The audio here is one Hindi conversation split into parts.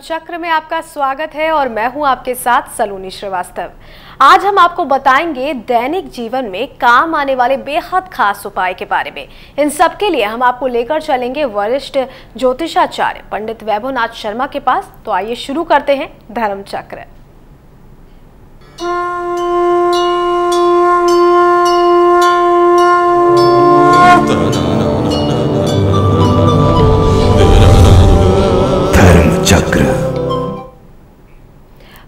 चक्र में आपका स्वागत है और मैं हूं आपके साथ सलोनी श्रीवास्तव। आज हम आपको बताएंगे दैनिक जीवन में काम आने वाले बेहद खास उपाय के बारे में। इन सब के लिए हम आपको लेकर चलेंगे वरिष्ठ ज्योतिषाचार्य पंडित वैभवनाथ शर्मा के पास। तो आइए शुरू करते हैं धर्म चक्र।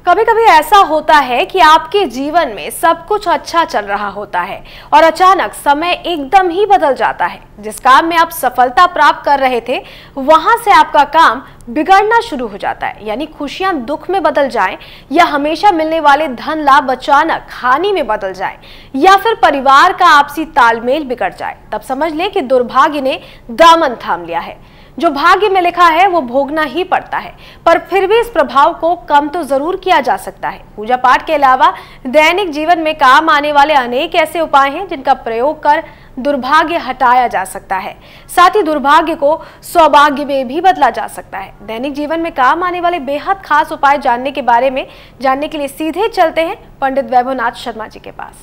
कभी कभी ऐसा होता है कि आपके जीवन में सब कुछ अच्छा चल रहा होता है और अचानक समय एकदम ही बदल जाता है। जिस काम में आप सफलता प्राप्त कर रहे थे वहां से आपका काम बिगड़ना शुरू हो जाता है, यानी खुशियां दुख में बदल जाएं, या हमेशा मिलने वाले धन लाभ अचानक हानि में बदल जाए, या फिर परिवार का आपसी तालमेल बिगड़ जाए। तब समझ लें कि दुर्भाग्य ने दामन थाम लिया है। जो भाग्य में लिखा है वो भोगना ही पड़ता है, पर फिर भी इस प्रभाव को कम तो जरूर किया जा सकता है। पूजा पाठ के अलावा दैनिक जीवन में काम आने वाले अनेक ऐसे उपाय हैं जिनका प्रयोग कर दुर्भाग्य हटाया जा सकता है। साथ ही दुर्भाग्य को सौभाग्य में भी बदला जा सकता है। दैनिक जीवन में काम आने वाले बेहद खास उपाय जानने के लिए सीधे चलते हैं पंडित वैभवनाथ शर्मा जी के पास।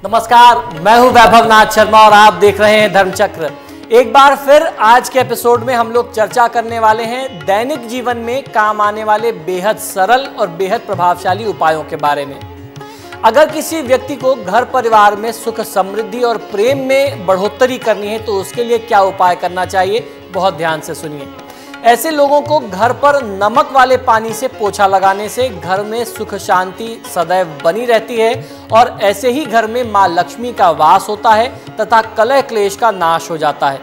नमस्कार, मैं हूं वैभवनाथ शर्मा और आप देख रहे हैं धर्म चक्र। एक बार फिर आज के एपिसोड में हम लोग चर्चा करने वाले हैं दैनिक जीवन में काम आने वाले बेहद सरल और बेहद प्रभावशाली उपायों के बारे में। अगर किसी व्यक्ति को घर परिवार में सुख समृद्धि और प्रेम में बढ़ोतरी करनी है तो उसके लिए क्या उपाय करना चाहिए, बहुत ध्यान से सुनिए। ऐसे लोगों को घर पर नमक वाले पानी से पोछा लगाने से घर में सुख शांति सदैव बनी रहती है और ऐसे ही घर में मां लक्ष्मी का वास होता है तथा कलह क्लेश का नाश हो जाता है।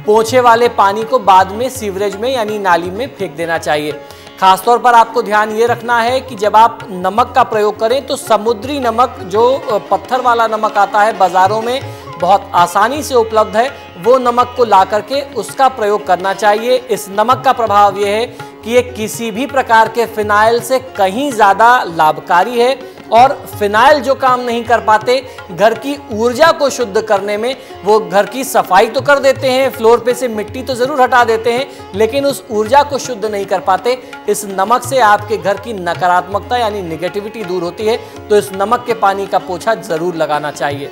पोछे वाले पानी को बाद में सीवरेज में यानी नाली में फेंक देना चाहिए। खासतौर पर आपको ध्यान ये रखना है कि जब आप नमक का प्रयोग करें तो समुद्री नमक, जो पत्थर वाला नमक आता है बाजारों में बहुत आसानी से उपलब्ध है, वो नमक को ला करके उसका प्रयोग करना चाहिए। इस नमक का प्रभाव ये है कि ये किसी भी प्रकार के फिनाइल से कहीं ज़्यादा लाभकारी है और फिनाइल जो काम नहीं कर पाते घर की ऊर्जा को शुद्ध करने में, वो घर की सफाई तो कर देते हैं, फ्लोर पे से मिट्टी तो ज़रूर हटा देते हैं, लेकिन उस ऊर्जा को शुद्ध नहीं कर पाते। इस नमक से आपके घर की नकारात्मकता यानी निगेटिविटी दूर होती है, तो इस नमक के पानी का पोछा ज़रूर लगाना चाहिए।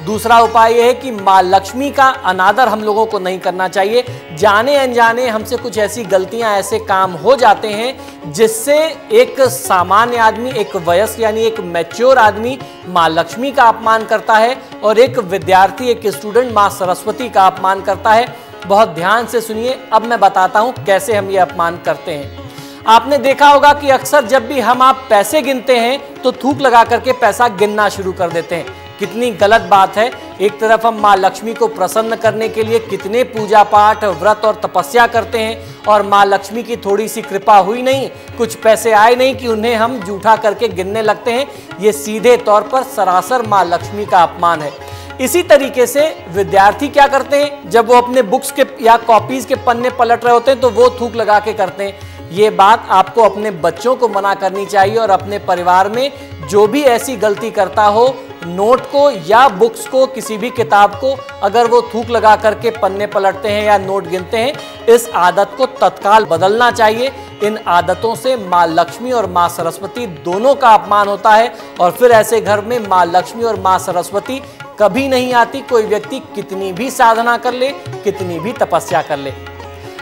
दूसरा उपाय यह है कि मां लक्ष्मी का अनादर हम लोगों को नहीं करना चाहिए। जाने अनजाने हमसे कुछ ऐसी गलतियां, ऐसे काम हो जाते हैं जिससे एक सामान्य आदमी, एक वयस्क यानी एक मैच्योर आदमी मां लक्ष्मी का अपमान करता है और एक विद्यार्थी, एक स्टूडेंट मां सरस्वती का अपमान करता है। बहुत ध्यान से सुनिए, अब मैं बताता हूं कैसे हम ये अपमान करते हैं। आपने देखा होगा कि अक्सर जब भी आप पैसे गिनते हैं तो थूक लगा करके पैसा गिनना शुरू कर देते हैं। कितनी गलत बात है। एक तरफ हम मां लक्ष्मी को प्रसन्न करने के लिए कितने पूजा पाठ, व्रत और तपस्या करते हैं और मां लक्ष्मी की थोड़ी सी कृपा हुई नहीं, कुछ पैसे आए नहीं कि उन्हें हम जूठा करके गिनने लगते हैं। ये सीधे तौर पर सरासर मां लक्ष्मी का अपमान है। इसी तरीके से विद्यार्थी क्या करते हैं, जब वो अपने बुक्स के या कॉपीज के पन्ने पलट रहे होते हैं तो वो थूक लगा के करते हैं। ये बात आपको अपने बच्चों को मना करनी चाहिए और अपने परिवार में जो भी ऐसी गलती करता हो, नोट को या बुक्स को, किसी भी किताब को अगर वो थूक लगा करके पन्ने पलटते हैं या नोट गिनते हैं, इस आदत को तत्काल बदलना चाहिए। इन आदतों से मां लक्ष्मी और मां सरस्वती दोनों का अपमान होता है और फिर ऐसे घर में मां लक्ष्मी और मां सरस्वती कभी नहीं आती। कोई व्यक्ति कितनी भी साधना कर ले, कितनी भी तपस्या कर ले।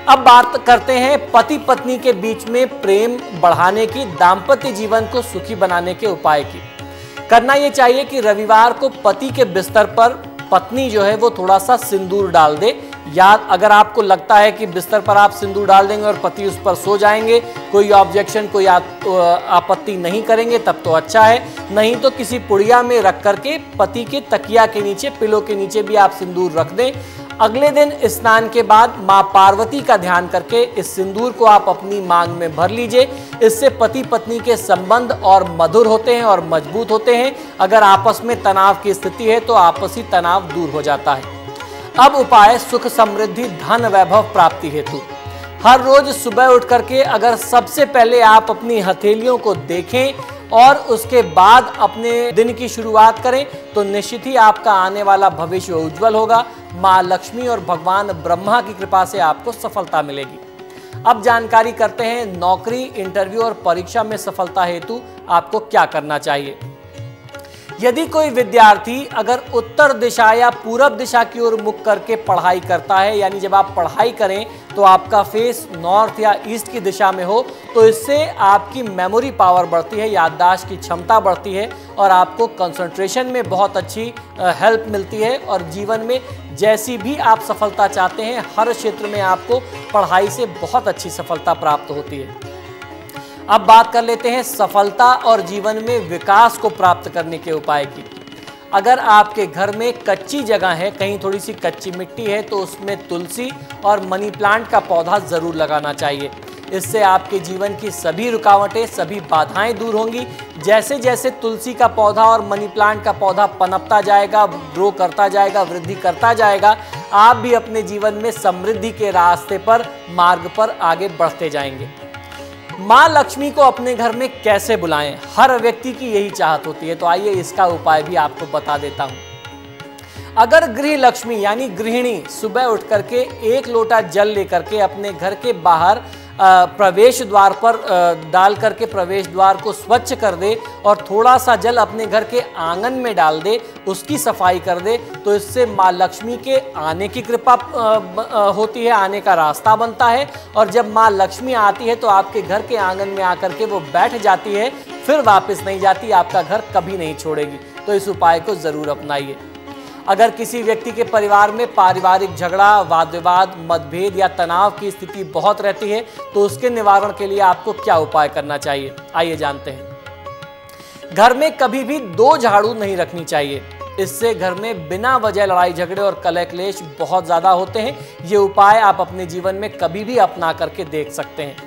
अब बात करते हैं पति पत्नी के बीच में प्रेम बढ़ाने की, दाम्पत्य जीवन को सुखी बनाने के उपाय की। करना ये चाहिए कि रविवार को पति के बिस्तर पर पत्नी जो है वो थोड़ा सा सिंदूर डाल दे, या अगर आपको लगता है कि बिस्तर पर आप सिंदूर डाल देंगे और पति उस पर सो जाएंगे, कोई ऑब्जेक्शन, कोई आपत्ति नहीं करेंगे, तब तो अच्छा है। नहीं तो किसी पुड़िया में रख करके पति के तकिया के नीचे, पिलो के नीचे भी आप सिंदूर रख दें। अगले दिन स्नान के बाद मां पार्वती का ध्यान करके इस सिंदूर को आप अपनी मांग में भर लीजिए। इससे पति पत्नी के संबंध और मधुर होते हैं और मजबूत होते हैं। अगर आपस में तनाव की स्थिति है तो आपसी तनाव दूर हो जाता है। अब उपाय सुख समृद्धि धन वैभव प्राप्ति हेतु। हर रोज सुबह उठ करके अगर सबसे पहले आप अपनी हथेलियों को देखें और उसके बाद अपने दिन की शुरुआत करें तो निश्चित ही आपका आने वाला भविष्य उज्जवल होगा। मां लक्ष्मी और भगवान ब्रह्मा की कृपा से आपको सफलता मिलेगी। अब जानकारी करते हैं नौकरी, इंटरव्यू और परीक्षा में सफलता हेतु आपको क्या करना चाहिए। यदि कोई विद्यार्थी अगर उत्तर दिशा या पूरब दिशा की ओर मुख करके पढ़ाई करता है, यानी जब आप पढ़ाई करें तो आपका फेस नॉर्थ या ईस्ट की दिशा में हो, तो इससे आपकी मेमोरी पावर बढ़ती है, याददाश्त की क्षमता बढ़ती है और आपको कंसंट्रेशन में बहुत अच्छी हेल्प मिलती है और जीवन में जैसी भी आप सफलता चाहते हैं हर क्षेत्र में आपको पढ़ाई से बहुत अच्छी सफलता प्राप्त होती है। अब बात कर लेते हैं सफलता और जीवन में विकास को प्राप्त करने के उपाय की। अगर आपके घर में कच्ची जगह है, कहीं थोड़ी सी कच्ची मिट्टी है, तो उसमें तुलसी और मनी प्लांट का पौधा ज़रूर लगाना चाहिए। इससे आपके जीवन की सभी रुकावटें, सभी बाधाएं दूर होंगी। जैसे जैसे तुलसी का पौधा और मनी प्लांट का पौधा पनपता जाएगा, ग्रो करता जाएगा, वृद्धि करता जाएगा, आप भी अपने जीवन में समृद्धि के रास्ते पर, मार्ग पर आगे बढ़ते जाएंगे। माँ लक्ष्मी को अपने घर में कैसे बुलाएं? हर व्यक्ति की यही चाहत होती है, तो आइए इसका उपाय भी आपको बता देता हूं। अगर गृह लक्ष्मी यानी गृहिणी सुबह उठ करके 1 लोटा जल लेकर के अपने घर के बाहर प्रवेश द्वार पर डाल करके प्रवेश द्वार को स्वच्छ कर दे और थोड़ा सा जल अपने घर के आंगन में डाल दे, उसकी सफाई कर दे, तो इससे माँ लक्ष्मी के आने की कृपा होती है, आने का रास्ता बनता है। और जब माँ लक्ष्मी आती है तो आपके घर के आंगन में आकर के वो बैठ जाती है, फिर वापस नहीं जाती, आपका घर कभी नहीं छोड़ेगी। तो इस उपाय को ज़रूर अपनाइए। अगर किसी व्यक्ति के परिवार में पारिवारिक झगड़ा, वाद विवाद, मतभेद या तनाव की स्थिति बहुत रहती है, तो उसके निवारण के लिए आपको क्या उपाय करना चाहिए, आइए जानते हैं। घर में कभी भी 2 झाड़ू नहीं रखनी चाहिए। इससे घर में बिना वजह लड़ाई झगड़े और कलह क्लेश बहुत ज़्यादा होते हैं। ये उपाय आप अपने जीवन में कभी भी अपना करके देख सकते हैं।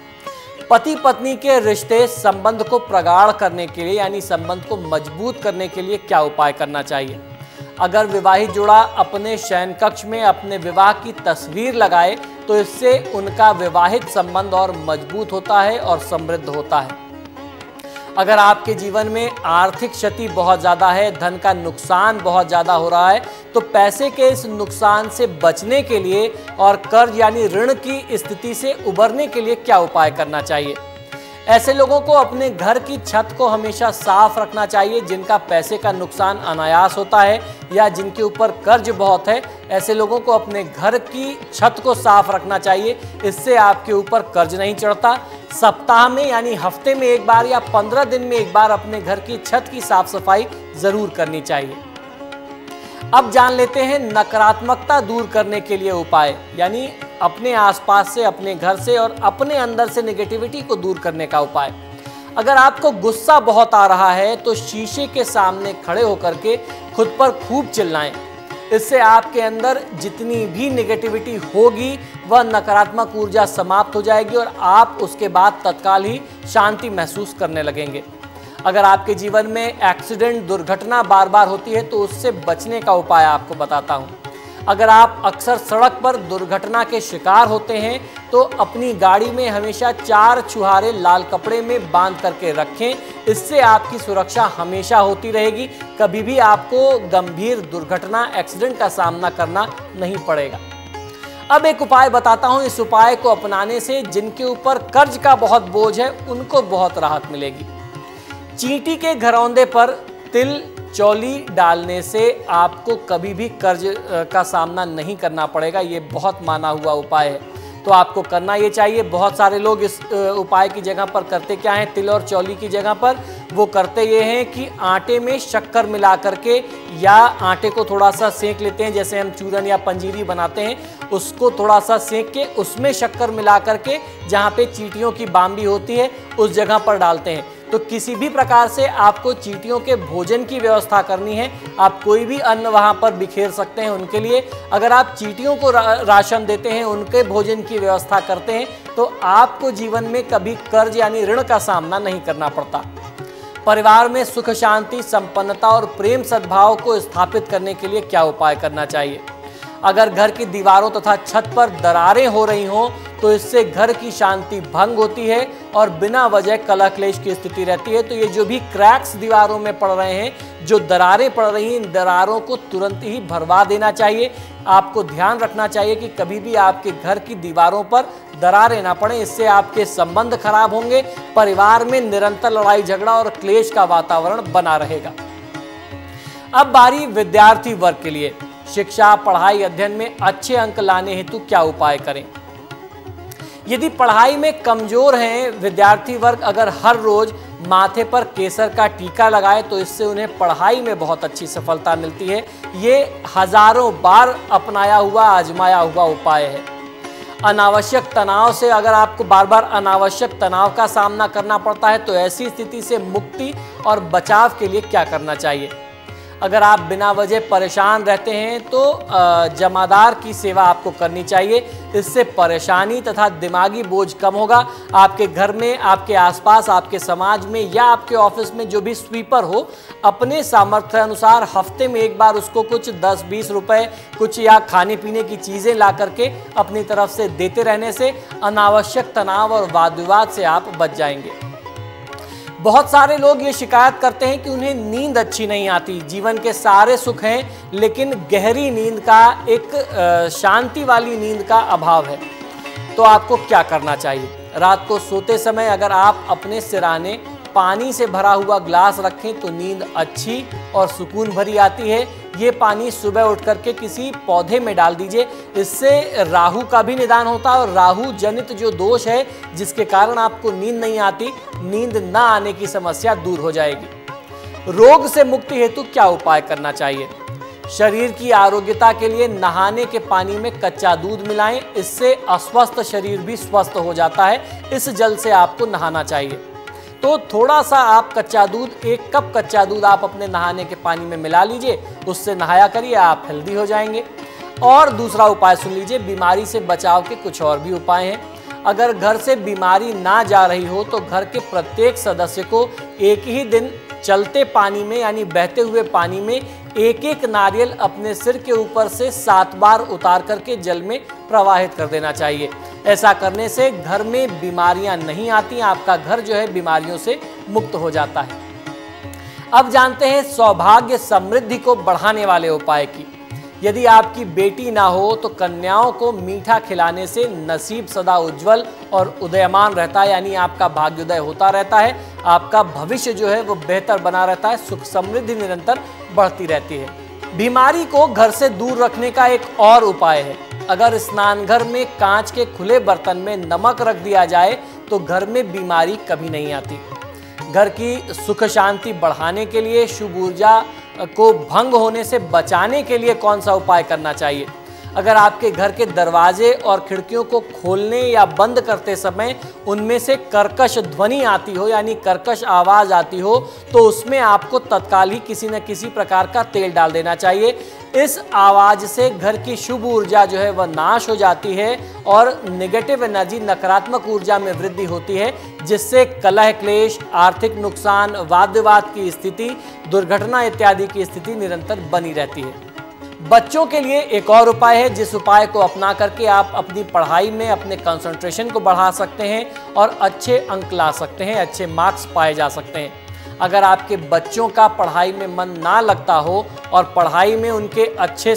पति पत्नी के रिश्ते, संबंध को प्रगाढ़ करने के लिए यानी संबंध को मजबूत करने के लिए क्या उपाय करना चाहिए। अगर विवाहित जोड़ा अपने शयन कक्ष में अपने विवाह की तस्वीर लगाए, तो इससे उनका विवाहित संबंध और मजबूत होता है और समृद्ध होता है। अगर आपके जीवन में आर्थिक क्षति बहुत ज़्यादा है, धन का नुकसान बहुत ज़्यादा हो रहा है, तो पैसे के इस नुकसान से बचने के लिए और कर्ज यानी ऋण की स्थिति से उबरने के लिए क्या उपाय करना चाहिए। ऐसे लोगों को अपने घर की छत को हमेशा साफ रखना चाहिए जिनका पैसे का नुकसान अनायास होता है या जिनके ऊपर कर्ज बहुत है। ऐसे लोगों को अपने घर की छत को साफ रखना चाहिए, इससे आपके ऊपर कर्ज नहीं चढ़ता। सप्ताह में यानी हफ्ते में 1 बार या 15 दिन में 1 बार अपने घर की छत की साफ सफाई जरूर करनी चाहिए। अब जान लेते हैं नकारात्मकता दूर करने के लिए उपाय, यानी अपने आसपास से, अपने घर से और अपने अंदर से नेगेटिविटी को दूर करने का उपाय। अगर आपको गुस्सा बहुत आ रहा है तो शीशे के सामने खड़े होकर के खुद पर खूब चिल्लाएं। इससे आपके अंदर जितनी भी नेगेटिविटी होगी वह नकारात्मक ऊर्जा समाप्त हो जाएगी और आप उसके बाद तत्काल ही शांति महसूस करने लगेंगे। अगर आपके जीवन में एक्सीडेंट, दुर्घटना बार बार होती है तो उससे बचने का उपाय आपको बताता हूँ। अगर आप अक्सर सड़क पर दुर्घटना के शिकार होते हैं तो अपनी गाड़ी में हमेशा 4 छुहारे लाल कपड़े में बांध करके रखें। इससे आपकी सुरक्षा हमेशा होती रहेगी, कभी भी आपको गंभीर दुर्घटना, एक्सीडेंट का सामना करना नहीं पड़ेगा। अब एक उपाय बताता हूँ। इस उपाय को अपनाने से जिनके ऊपर कर्ज का बहुत बोझ है उनको बहुत राहत मिलेगी। चींटी के घरौंदे पर तिल चौली डालने से आपको कभी भी कर्ज का सामना नहीं करना पड़ेगा। ये बहुत माना हुआ उपाय है, तो आपको करना ये चाहिए। बहुत सारे लोग इस उपाय की जगह पर करते क्या हैं, तिल और चौली की जगह पर वो करते ये हैं कि आटे में शक्कर मिला करके या आटे को थोड़ा सा सेंक लेते हैं, जैसे हम चूरन या पंजीरी बनाते हैं, उसको थोड़ा सा सेंक के उसमें शक्कर मिला करके जहाँ पे चींटियों की बाम्बी होती है उस जगह पर डालते हैं। तो किसी भी प्रकार से आपको चींटियों के भोजन की व्यवस्था करनी है, आप कोई भी अन्न वहां पर बिखेर सकते हैं उनके लिए। अगर आप चींटियों को राशन देते हैं, उनके भोजन की व्यवस्था करते हैं, तो आपको जीवन में कभी कर्ज यानी ऋण का सामना नहीं करना पड़ता। परिवार में सुख शांति, संपन्नता और प्रेम सद्भाव को स्थापित करने के लिए क्या उपाय करना चाहिए। अगर घर की दीवारों तथा छत पर दरारें हो रही हों तो इससे घर की शांति भंग होती है और बिना वजह कलह क्लेश की स्थिति रहती है। तो ये जो भी क्रैक्स दीवारों में पड़ रहे हैं, जो दरारें पड़ रही हैं, इन दरारों को तुरंत ही भरवा देना चाहिए। आपको ध्यान रखना चाहिए कि कभी भी आपके घर की दीवारों पर दरारें ना पड़े, इससे आपके संबंध खराब होंगे, परिवार में निरंतर लड़ाई झगड़ा और क्लेश का वातावरण बना रहेगा। अब बारी विद्यार्थी वर्ग के लिए। शिक्षा, पढ़ाई, अध्ययन में अच्छे अंक लाने हेतु क्या उपाय करें? यदि पढ़ाई में कमजोर हैं विद्यार्थी वर्ग, अगर हर रोज माथे पर केसर का टीका लगाए तो इससे उन्हें पढ़ाई में बहुत अच्छी सफलता मिलती है। ये हजारों बार अपनाया हुआ, आजमाया हुआ उपाय है। अनावश्यक तनाव से, अगर आपको बार बार अनावश्यक तनाव का सामना करना पड़ता है तो ऐसी स्थिति से मुक्ति और बचाव के लिए क्या करना चाहिए? अगर आप बिना वजह परेशान रहते हैं तो जमादार की सेवा आपको करनी चाहिए। इससे परेशानी तथा दिमागी बोझ कम होगा। आपके घर में, आपके आसपास, आपके समाज में या आपके ऑफिस में जो भी स्वीपर हो, अपने सामर्थ्य अनुसार हफ्ते में एक बार उसको कुछ 10-20 रुपए कुछ या खाने पीने की चीज़ें ला करके अपनी तरफ से देते रहने से अनावश्यक तनाव और वाद विवाद से आप बच जाएंगे। बहुत सारे लोग ये शिकायत करते हैं कि उन्हें नींद अच्छी नहीं आती। जीवन के सारे सुख हैं लेकिन गहरी नींद का, एक शांति वाली नींद का अभाव है। तो आपको क्या करना चाहिए? रात को सोते समय अगर आप अपने सिरहाने पानी से भरा हुआ ग्लास रखें तो नींद अच्छी और सुकून भरी आती है। ये पानी सुबह उठ करके किसी पौधे में डाल दीजिए। इससे राहु का भी निदान होता है और राहु जनित जो दोष है जिसके कारण आपको नींद नहीं आती, नींद ना आने की समस्या दूर हो जाएगी। रोग से मुक्ति हेतु क्या उपाय करना चाहिए? शरीर की आरोग्यता के लिए नहाने के पानी में कच्चा दूध मिलाएं, इससे अस्वस्थ शरीर भी स्वस्थ हो जाता है। इस जल से आपको नहाना चाहिए। तो थोड़ा सा आप कच्चा दूध, 1 कप कच्चा दूध आप अपने नहाने के पानी में मिला लीजिए, उससे नहाया करिए, आप हेल्दी हो जाएंगे। और दूसरा उपाय सुन लीजिए, बीमारी से बचाव के कुछ और भी उपाय हैं। अगर घर से बीमारी ना जा रही हो तो घर के प्रत्येक सदस्य को एक ही दिन चलते पानी में यानी बहते हुए पानी में 1-1 नारियल अपने सिर के ऊपर से 7 बार उतार करके जल में प्रवाहित कर देना चाहिए। ऐसा करने से घर में बीमारियां नहीं आती, आपका घर जो है बीमारियों से मुक्त हो जाता है। अब जानते हैं सौभाग्य समृद्धि को बढ़ाने वाले उपाय की। यदि आपकी बेटी ना हो तो कन्याओं को मीठा खिलाने से नसीब सदा उज्जवल और उदयमान रहता है, यानी आपका भाग्योदय होता रहता है, आपका भविष्य जो है वो बेहतर बना रहता है, सुख समृद्धि निरंतर बढ़ती रहती है। बीमारी को घर से दूर रखने का एक और उपाय है। अगर स्नानघर में कांच के खुले बर्तन में नमक रख दिया जाए तो घर में बीमारी कभी नहीं आती। घर की सुख शांति बढ़ाने के लिए, शुभ ऊर्जा को भंग होने से बचाने के लिए कौन सा उपाय करना चाहिए? अगर आपके घर के दरवाजे और खिड़कियों को खोलने या बंद करते समय उनमें से कर्कश ध्वनि आती हो यानी कर्कश आवाज़ आती हो तो उसमें आपको तत्काल ही किसी न किसी प्रकार का तेल डाल देना चाहिए। इस आवाज़ से घर की शुभ ऊर्जा जो है वह नाश हो जाती है और नेगेटिव एनर्जी, नकारात्मक ऊर्जा में वृद्धि होती है, जिससे कलह क्लेश, आर्थिक नुकसान, वाद विवाद की स्थिति, दुर्घटना इत्यादि की स्थिति निरंतर बनी रहती है। बच्चों के लिए एक और उपाय है, जिस उपाय को अपना करके आप अपनी पढ़ाई में अपने कंसंट्रेशन को बढ़ा सकते हैं और अच्छे अंक ला सकते हैं, अच्छे मार्क्स पाए जा सकते हैं। अगर आपके बच्चों का पढ़ाई में मन ना लगता हो और पढ़ाई में उनके अच्छे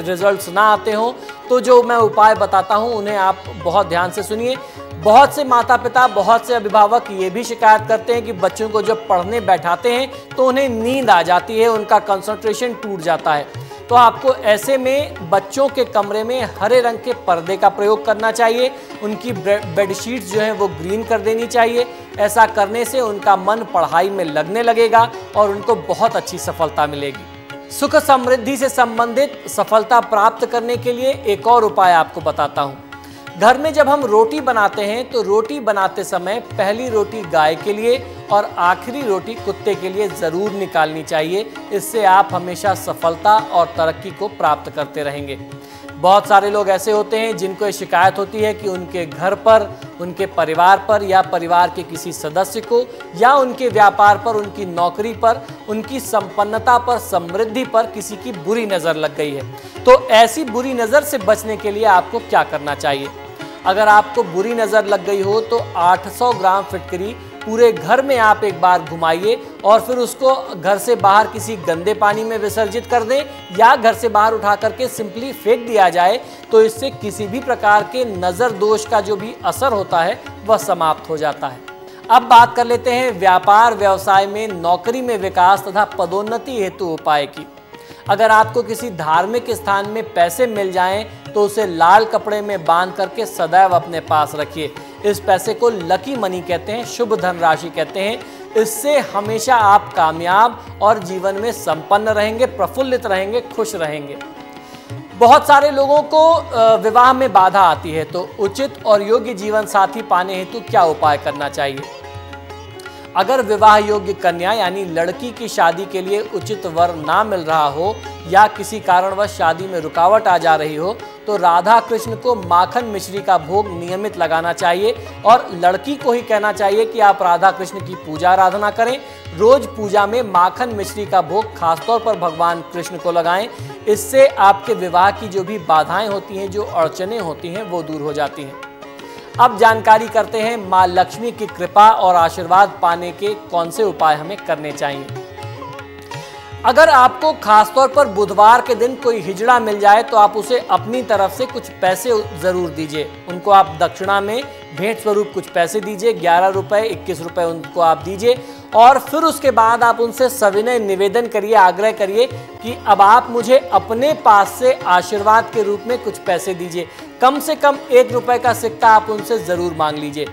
रिजल्ट्स ना आते हों तो जो मैं उपाय बताता हूं उन्हें आप बहुत ध्यान से सुनिए। बहुत से माता पिता, बहुत से अभिभावक ये भी शिकायत करते हैं कि बच्चों को जब पढ़ने बैठाते हैं तो उन्हें नींद आ जाती है, उनका कंसंट्रेशन टूट जाता है। तो आपको ऐसे में बच्चों के कमरे में हरे रंग के पर्दे का प्रयोग करना चाहिए, उनकी बेडशीट्स जो हैं वो ग्रीन कर देनी चाहिए। ऐसा करने से उनका मन पढ़ाई में लगने लगेगा और उनको बहुत अच्छी सफलता मिलेगी। सुख समृद्धि से संबंधित सफलता प्राप्त करने के लिए एक और उपाय आपको बताता हूँ। घर में जब हम रोटी बनाते हैं तो रोटी बनाते समय पहली रोटी गाय के लिए और आखिरी रोटी कुत्ते के लिए ज़रूर निकालनी चाहिए। इससे आप हमेशा सफलता और तरक्की को प्राप्त करते रहेंगे। बहुत सारे लोग ऐसे होते हैं जिनको ये शिकायत होती है कि उनके घर पर, उनके परिवार पर या परिवार के किसी सदस्य को या उनके व्यापार पर, उनकी नौकरी पर, उनकी संपन्नता पर, समृद्धि पर किसी की बुरी नज़र लग गई है। तो ऐसी बुरी नज़र से बचने के लिए आपको क्या करना चाहिए? अगर आपको बुरी नज़र लग गई हो तो 800 ग्राम फिटकरी पूरे घर में आप एक बार घुमाइए और फिर उसको घर से बाहर किसी गंदे पानी में विसर्जित कर दें या घर से बाहर उठा करके सिंपली फेंक दिया जाए, तो इससे किसी भी प्रकार के नज़र दोष का जो भी असर होता है वह समाप्त हो जाता है। अब बात कर लेते हैं व्यापार व्यवसाय में नौकरी में विकास तथा पदोन्नति हेतु उपाय की। अगर आपको किसी धार्मिक स्थान में पैसे मिल जाएं तो उसे लाल कपड़े में बांध करके सदैव अपने पास रखिए। इस पैसे को लकी मनी कहते हैं, शुभ धनराशि कहते हैं। इससे हमेशा आप कामयाब और जीवन में संपन्न रहेंगे, प्रफुल्लित रहेंगे, खुश रहेंगे। बहुत सारे लोगों को विवाह में बाधा आती है, तो उचित और योग्य जीवन साथी पाने हेतु क्या उपाय करना चाहिए? अगर विवाह योग्य कन्या यानी लड़की की शादी के लिए उचित वर ना मिल रहा हो या किसी कारणवश शादी में रुकावट आ जा रही हो, तो राधा कृष्ण को माखन मिश्री का भोग नियमित लगाना चाहिए और लड़की को ही कहना चाहिए कि आप राधा कृष्ण की पूजा आराधना करें। रोज पूजा में माखन मिश्री का भोग खासतौर पर भगवान कृष्ण को लगाएं। इससे आपके विवाह की जो भी बाधाएं होती हैं, जो अड़चनें होती हैं, वो दूर हो जाती हैं। अब जानकारी करते हैं माँ लक्ष्मी की कृपा और आशीर्वाद पाने के कौन से उपाय हमें करने चाहिए। अगर आपको खासतौर पर बुधवार के दिन कोई हिजड़ा मिल जाए तो आप उसे अपनी तरफ से कुछ पैसे जरूर दीजिए। उनको आप दक्षिणा में भेंट स्वरूप कुछ पैसे दीजिए, 11 रुपए 21 रुपए उनको आप दीजिए और फिर उसके बाद आप उनसे सविनय निवेदन करिए, आग्रह करिए कि अब आप मुझे अपने पास से आशीर्वाद के रूप में कुछ पैसे दीजिए। कम से कम 1 रुपए का सिक्का आप उनसे ज़रूर मांग लीजिए।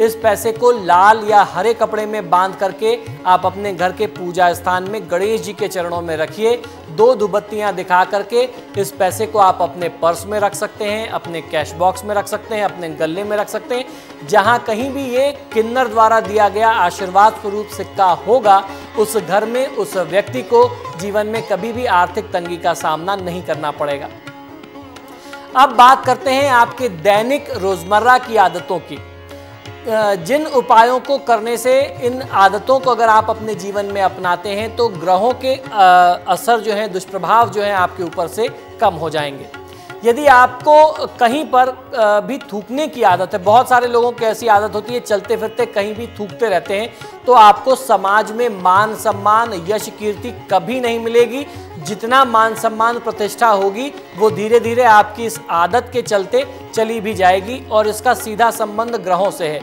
इस पैसे को लाल या हरे कपड़े में बांध करके आप अपने घर के पूजा स्थान में गणेश जी के चरणों में रखिए। 2 धूपबत्तियां दिखा करके इस पैसे को आप अपने पर्स में रख सकते हैं, अपने कैश बॉक्स में रख सकते हैं, अपने गले में रख सकते हैं। जहां कहीं भी ये किन्नर द्वारा दिया गया आशीर्वाद स्वरूप सिक्का होगा, उस घर में उस व्यक्ति को जीवन में कभी भी आर्थिक तंगी का सामना नहीं करना पड़ेगा। अब बात करते हैं आपके दैनिक रोजमर्रा की आदतों की। जिन उपायों को करने से, इन आदतों को अगर आप अपने जीवन में अपनाते हैं तो ग्रहों के असर जो है, दुष्प्रभाव जो है आपके ऊपर से कम हो जाएंगे। यदि आपको कहीं पर भी थूकने की आदत है, बहुत सारे लोगों की ऐसी आदत होती है चलते फिरते कहीं भी थूकते रहते हैं, तो आपको समाज में मान सम्मान, यश कीर्ति कभी नहीं मिलेगी। जितना मान सम्मान प्रतिष्ठा होगी वो धीरे धीरे आपकी इस आदत के चलते चली भी जाएगी और इसका सीधा संबंध ग्रहों से है।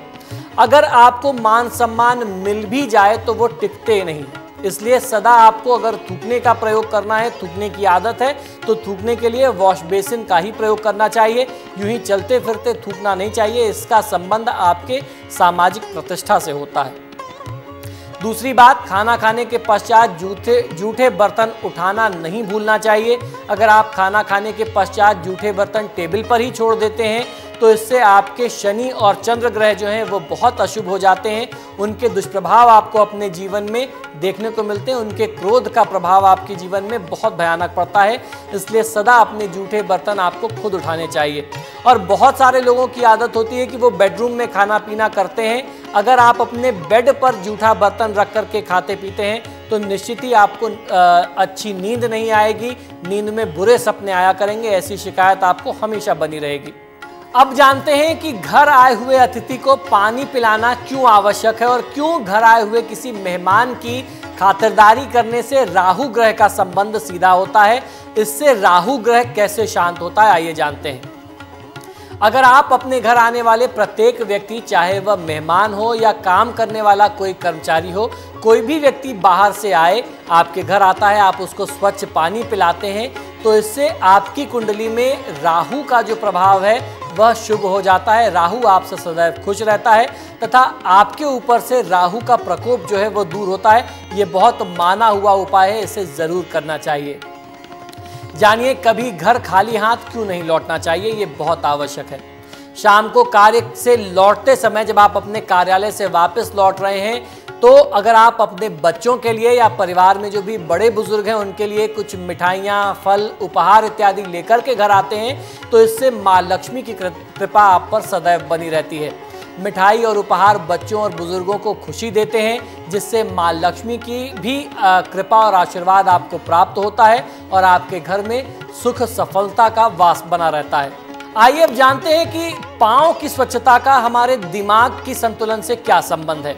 अगर आपको मान सम्मान मिल भी जाए तो वो टिकते नहीं, इसलिए सदा आपको अगर थूकने का प्रयोग करना है, थूकने की आदत है, तो थूकने के लिए वॉश बेसिन का ही प्रयोग करना चाहिए। यूं ही चलते फिरते थूकना नहीं चाहिए, इसका संबंध आपके सामाजिक प्रतिष्ठा से होता है। दूसरी बात, खाना खाने के पश्चात जूठे बर्तन उठाना नहीं भूलना चाहिए। अगर आप खाना खाने के पश्चात जूठे बर्तन टेबल पर ही छोड़ देते हैं तो इससे आपके शनि और चंद्र ग्रह जो हैं वो बहुत अशुभ हो जाते हैं। उनके दुष्प्रभाव आपको अपने जीवन में देखने को मिलते हैं, उनके क्रोध का प्रभाव आपके जीवन में बहुत भयानक पड़ता है। इसलिए सदा अपने जूठे बर्तन आपको खुद उठाने चाहिए। और बहुत सारे लोगों की आदत होती है कि वो बेडरूम में खाना पीना करते हैं। अगर आप अपने बेड पर जूठा बर्तन रख करके खाते पीते हैं तो निश्चित ही आपको अच्छी नींद नहीं आएगी, नींद में बुरे सपने आया करेंगे, ऐसी शिकायत आपको हमेशा बनी रहेगी। अब जानते हैं कि घर आए हुए अतिथि को पानी पिलाना क्यों आवश्यक है और क्यों घर आए हुए किसी मेहमान की खातिरदारी करने से राहु ग्रह का संबंध सीधा होता है। इससे राहु ग्रह कैसे शांत होता है, आइए जानते हैं। अगर आप अपने घर आने वाले प्रत्येक व्यक्ति, चाहे वह मेहमान हो या काम करने वाला कोई कर्मचारी हो, कोई भी व्यक्ति बाहर से आए, आपके घर आता है, आप उसको स्वच्छ पानी पिलाते हैं, तो इससे आपकी कुंडली में राहु का जो प्रभाव है वह शुभ हो जाता है। राहु आपसे सदैव खुश रहता है तथा आपके ऊपर से राहु का प्रकोप जो है वो दूर होता है। ये बहुत माना हुआ उपाय है, इसे ज़रूर करना चाहिए। जानिए कभी घर खाली हाथ क्यों नहीं लौटना चाहिए, ये बहुत आवश्यक है। शाम को कार्य से लौटते समय जब आप अपने कार्यालय से वापस लौट रहे हैं तो अगर आप अपने बच्चों के लिए या परिवार में जो भी बड़े बुजुर्ग हैं उनके लिए कुछ मिठाइयाँ, फल, उपहार इत्यादि लेकर के घर आते हैं तो इससे माँ लक्ष्मी की कृपा आप पर सदैव बनी रहती है। मिठाई और उपहार बच्चों और बुजुर्गों को खुशी देते हैं, जिससे माँ लक्ष्मी की भी कृपा और आशीर्वाद आपको प्राप्त होता है और आपके घर में सुख सफलता का वास बना रहता है। आइए अब जानते हैं कि पाँव की स्वच्छता का हमारे दिमाग की संतुलन से क्या संबंध है?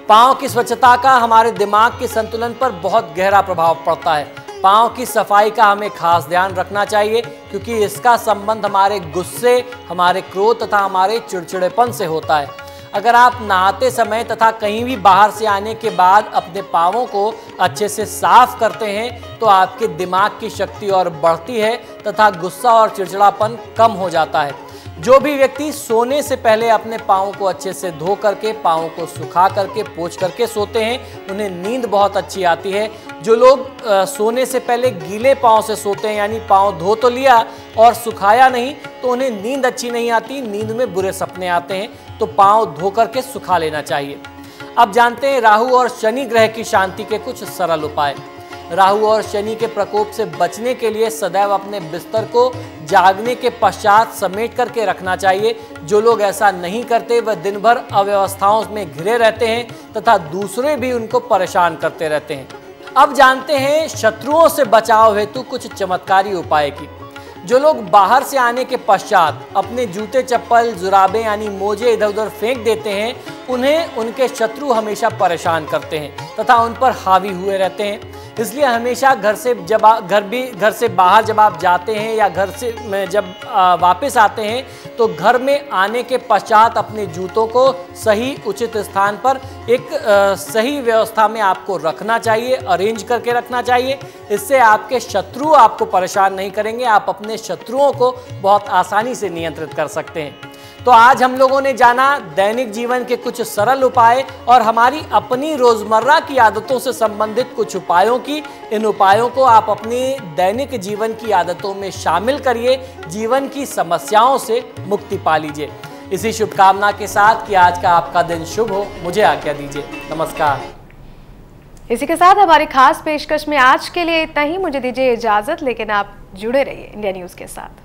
पाँव की स्वच्छता का हमारे दिमाग के संतुलन पर बहुत गहरा प्रभाव पड़ता है। पाँव की सफाई का हमें खास ध्यान रखना चाहिए क्योंकि इसका संबंध हमारे गुस्से, हमारे क्रोध तथा हमारे चिड़चिड़ेपन से होता है। अगर आप नहाते समय तथा कहीं भी बाहर से आने के बाद अपने पाँवों को अच्छे से साफ करते हैं तो आपके दिमाग की शक्ति और बढ़ती है तथा गुस्सा और चिड़चिड़ापन कम हो जाता है। जो भी व्यक्ति सोने से पहले अपने पाँव को अच्छे से धो करके, पाँव को सुखा करके, पोंछ करके सोते हैं, उन्हें नींद बहुत अच्छी आती है। जो लोग सोने से पहले गीले पाँव से सोते हैं, यानी पाँव धो तो लिया और सुखाया नहीं, तो उन्हें नींद अच्छी नहीं आती, नींद में बुरे सपने आते हैं। तो पाँव धो करके सुखा लेना चाहिए। अब जानते हैं राहु और शनि ग्रह की शांति के कुछ सरल उपाय। राहु और शनि के प्रकोप से बचने के लिए सदैव अपने बिस्तर को जागने के पश्चात समेट करके रखना चाहिए। जो लोग ऐसा नहीं करते वह दिन भर अव्यवस्थाओं में घिरे रहते हैं तथा दूसरे भी उनको परेशान करते रहते हैं। अब जानते हैं शत्रुओं से बचाव हेतु कुछ चमत्कारी उपाय की। जो लोग बाहर से आने के पश्चात अपने जूते, चप्पल, जुराबे यानी मोजे इधर उधर फेंक देते हैं, उन्हें उनके शत्रु हमेशा परेशान करते हैं तथा उन पर हावी हुए रहते हैं। इसलिए हमेशा घर से बाहर जब आप जाते हैं या घर से जब वापस आते हैं तो घर में आने के पश्चात अपने जूतों को सही उचित स्थान पर एक सही व्यवस्था में आपको रखना चाहिए, अरेंज करके रखना चाहिए। इससे आपके शत्रु आपको परेशान नहीं करेंगे, आप अपने शत्रुओं को बहुत आसानी से नियंत्रित कर सकते हैं। तो आज हम लोगों ने जाना दैनिक जीवन के कुछ सरल उपाय और हमारी अपनी रोजमर्रा की आदतों से संबंधित कुछ उपायों की। इन उपायों को आप अपनी दैनिक जीवन की आदतों में शामिल करिए, जीवन की समस्याओं से मुक्ति पा लीजिए। इसी शुभकामना के साथ कि आज का आपका दिन शुभ हो, मुझे आज्ञा दीजिए। नमस्कार। इसी के साथ हमारी खास पेशकश में आज के लिए इतना ही। मुझे दीजिए इजाजत, लेकिन आप जुड़े रहिए इंडिया न्यूज के साथ।